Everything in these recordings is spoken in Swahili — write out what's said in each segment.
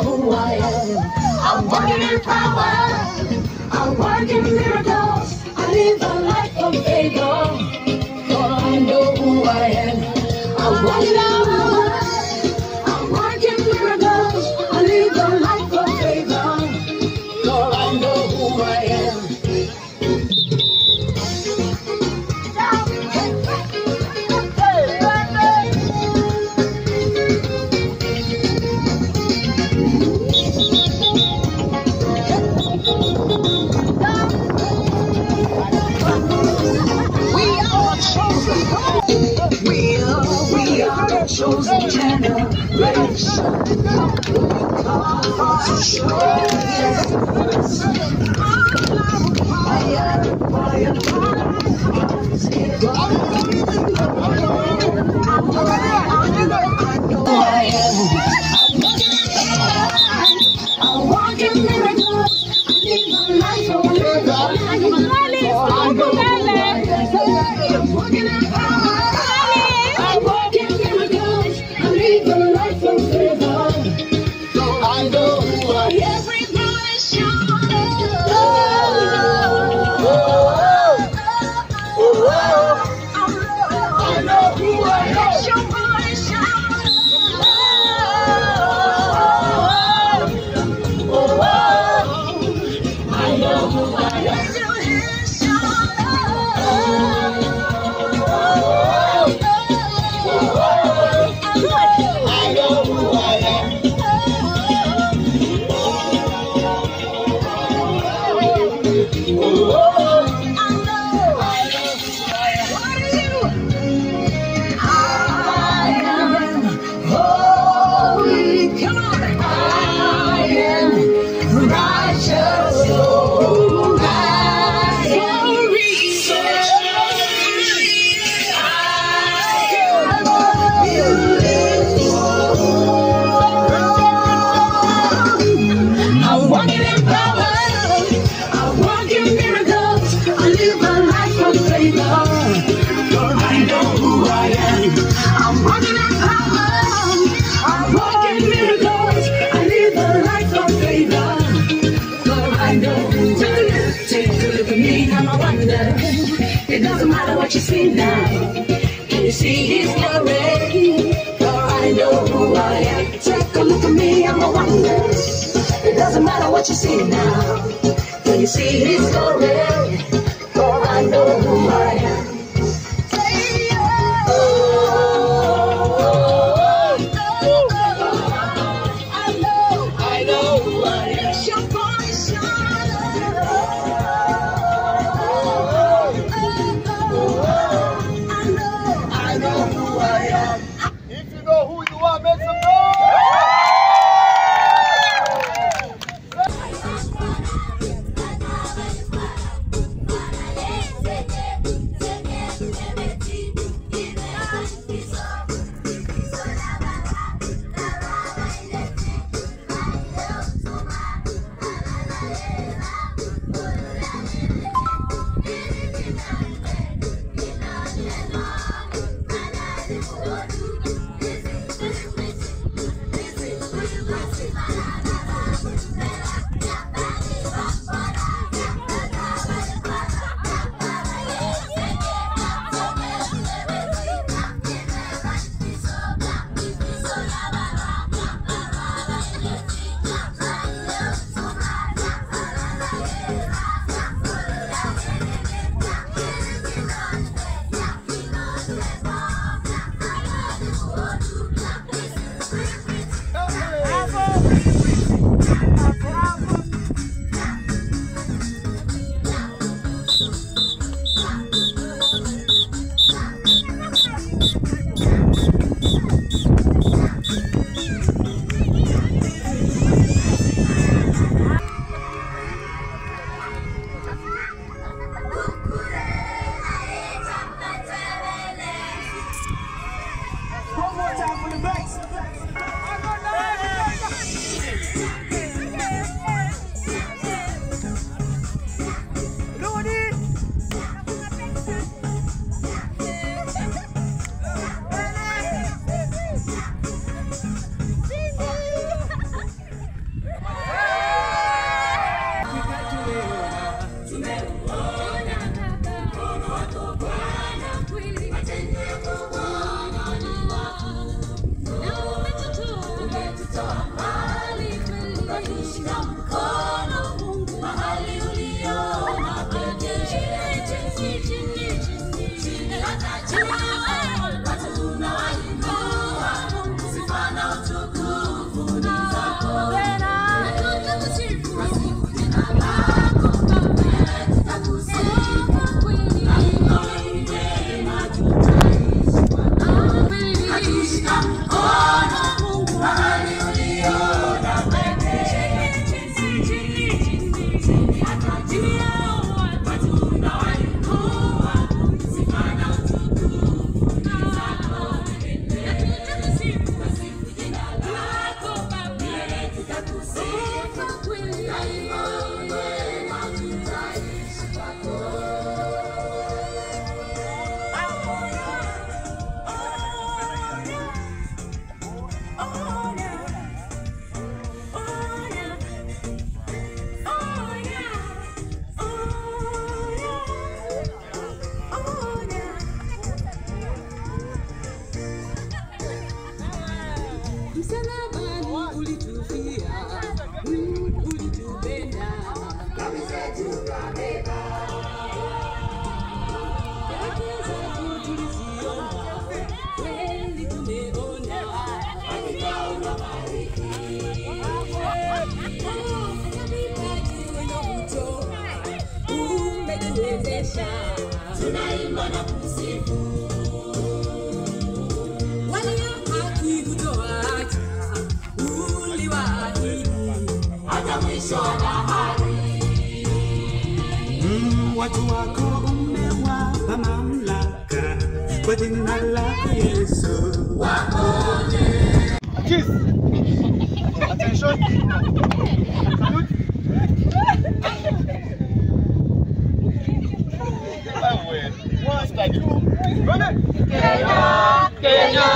who I am. I'm walking in power. I'm working miracles. I live a life of favor. For I know who I am. I'm walking in power. I'm working miracles. I live a life of favor. For I know who I am. We are the chosen generation. I'm walking miracles. I live my life on It doesn't matter what you see now. Can you see His glory? For I know who I am. Take a look at me, I'm a wonder. It doesn't matter what you see now. Can you see His glory? For I know who I am. Tunaimba na kusifu waliohaki kutoacha uliwaahidi hata mwisho wa dahari. Watu wako umewapa mamlaka kwa jina lako Yesu. Waone. Attention. Kenya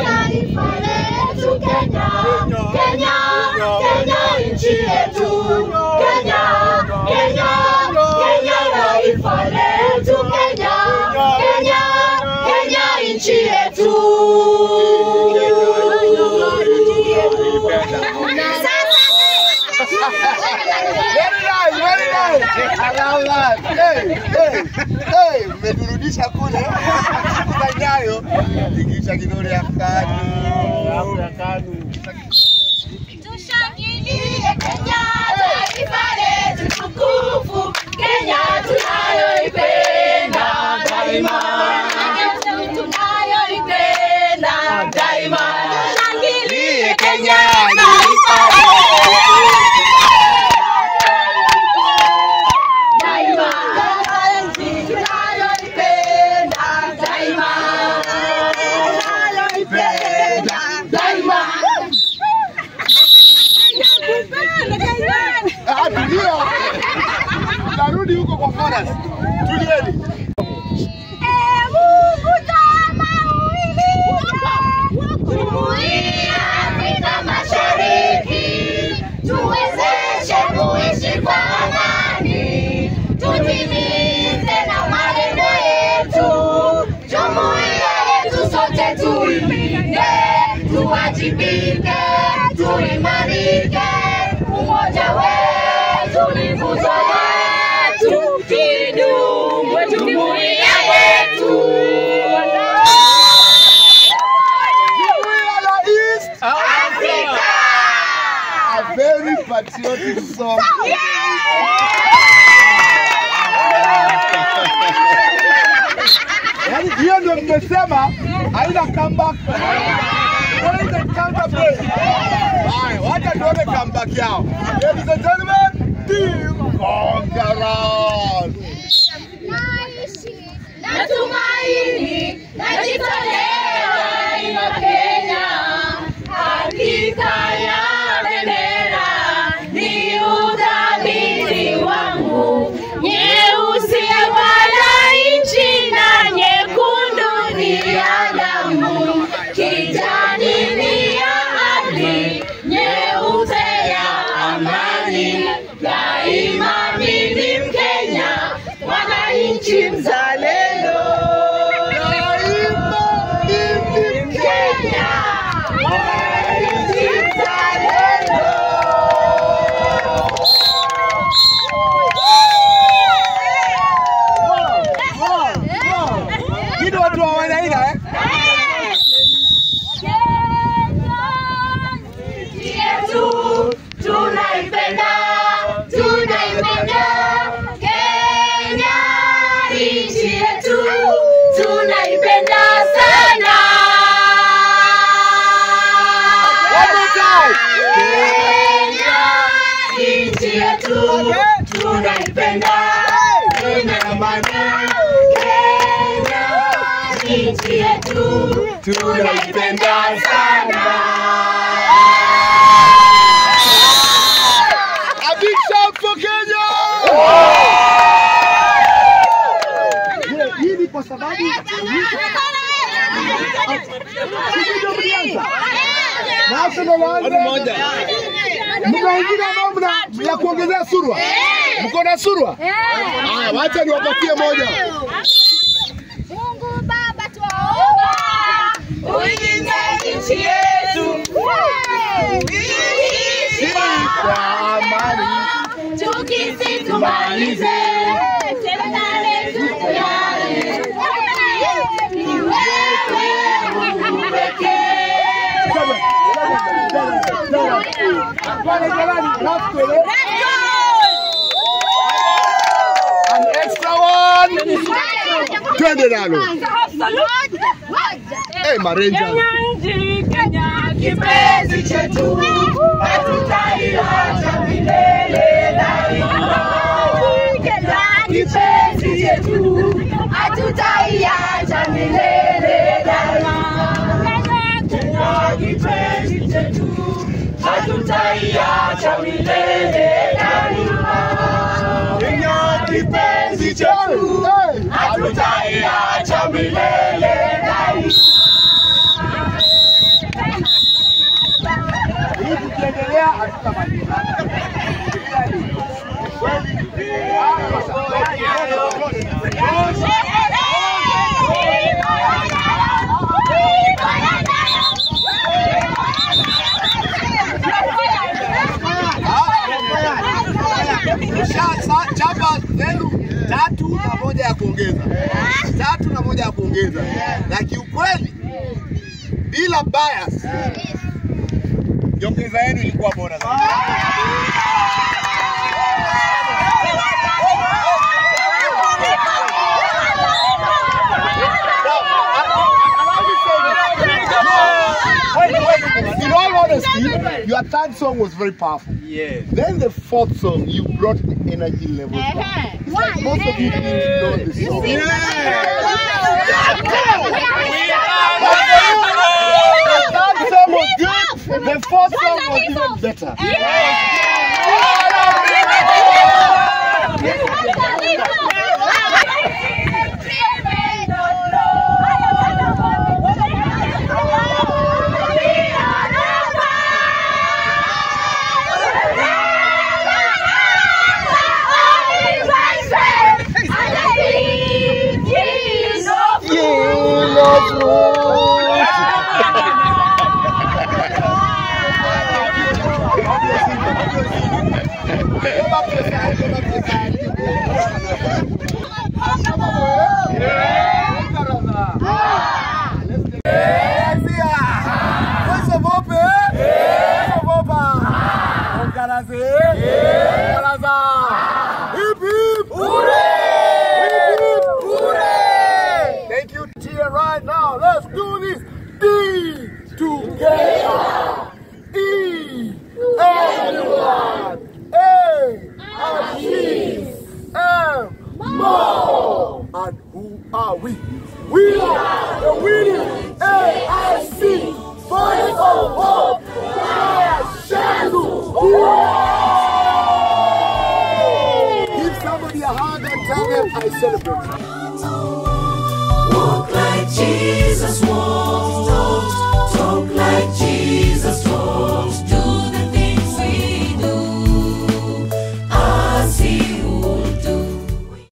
taifa letu, Kenya nchi yetu, Kenya taifa letu, Kenya nchi yetu. Very nice. Hey, umeturudisha kule. Kukanyayo. Tikisha kidole ya kanu. Tushangilie Kenya taifa letu tukufu, Kenya tunayoipenda daima. Tunayoipenda daima. Tushangilie Kenya taifa letu. Narudi huko kwa forest. Tulieni. Mungu tama Jumuiya ya Afrika Mashariki, tuwezeshe kuishi kwa amani, tutimize na malengo yetu. Jumuiya yetu sote tuilinde, tuwajibike, tuimarike. Umoja wetu ni nguzo yetu, kidumu jumuiya yetu. Jumuiya la East Africa. A very patriotic song. Yaani hiyo ndio mmesema haina comeback. What is the comeback? Wacha tuone comeback yao. Ladies and gentlemen, Team Conquerors. Natumaini najitolea ina Kenya, hakika ya bendera ni udhabiti wangu. Nyeusi ya wananchi na nyekundu ni ya damu, kijani ni ya ardhi, nyeupe ya amani. Daima mimi Mkenya, mwananchi mzalendo. tunaipenda Kenya amani, Kenya nchi yetu tunaipenda sana. A big shout for Kenya! Hii ni kwa sababu mna wengine ambao mna kuongezea surwa. Mko na surwa? Haya, wacha niwapatie moja. Mungu Baba tuwaomba uilinde nchi yetu Kwa amani tukisitumalize serikali tukuyane ni wewe Mungu pekee. An extra one. Twende nalo. Hey, Marenja. Kenya kipenzi chetu hatutaiacha milele daima. Kenya kipenzi chetu hatutaiacha milele daima. Kenya kipenzi chetu hatutaiacha milele daima. Kenya kipenzi chetu hatutaiacha milele daima. Tukiendelea hatutamaliza. Chapa zenu 3 na moja ya kuongeza. 3 na moja ya kuongeza. Na kiukweli bila bias nyongeza yenu ilikuwa bora zaidi. In all honesty, your third song was very powerful. Yes. Then the fourth song, you brought the energy level down. It's like most of you didn't know this song. The third song was good. The fourth song was even better. Thank you, Tia. Right now, let's do this. D together. E everyone. A G M more. And who are we? We are the winning AIC. Voice of Hope. Give somebody a hug and tell them I celebrate. Walk like Jesus walked.